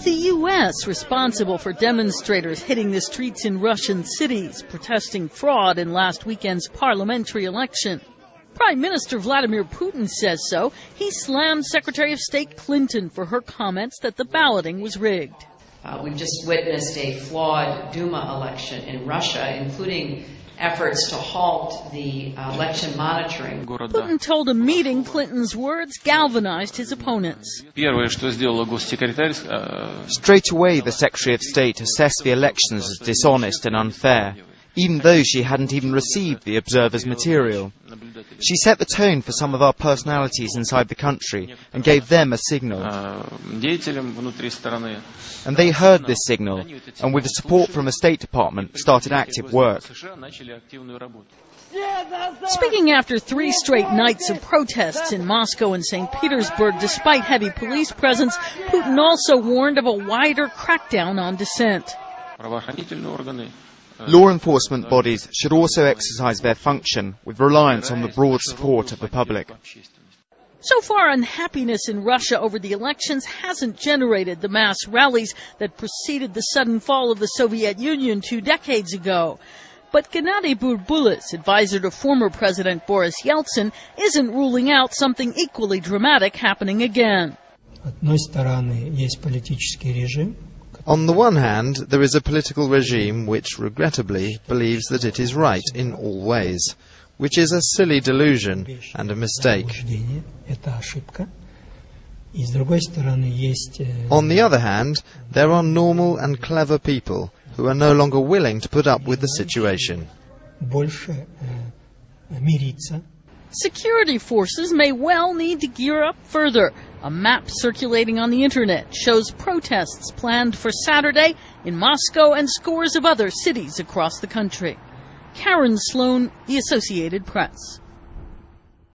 the U.S. responsible for demonstrators hitting the streets in Russian cities, protesting fraud in last weekend's parliamentary election? Prime Minister Vladimir Putin says so. He slammed Secretary of State Clinton for her comments that the balloting was rigged. We've just witnessed a flawed Duma election in Russia, including efforts to halt the election monitoring. Putin told a meeting Clinton's words galvanized his opponents. Straight away, the Secretary of State assessed the elections as dishonest and unfair, even though she hadn't even received the observers' material. She set the tone for some of our personalities inside the country and gave them a signal. And they heard this signal, and with the support from the State Department, started active work. Speaking after 3 straight nights of protests in Moscow and St. Petersburg, despite heavy police presence, Putin also warned of a wider crackdown on dissent. Law enforcement bodies should also exercise their function with reliance on the broad support of the public. So far, unhappiness in Russia over the elections hasn't generated the mass rallies that preceded the sudden fall of the Soviet Union 2 decades ago. But Gennady Burbulis, advisor to former President Boris Yeltsin, isn't ruling out something equally dramatic happening again. On the one hand, there is a political regime which, regrettably, believes that it is right in all ways, which is a silly delusion and a mistake. On the other hand, there are normal and clever people who are no longer willing to put up with the situation. Security forces may well need to gear up further. A map circulating on the internet shows protests planned for Saturday in Moscow and scores of other cities across the country. Karen Sloan, The Associated Press.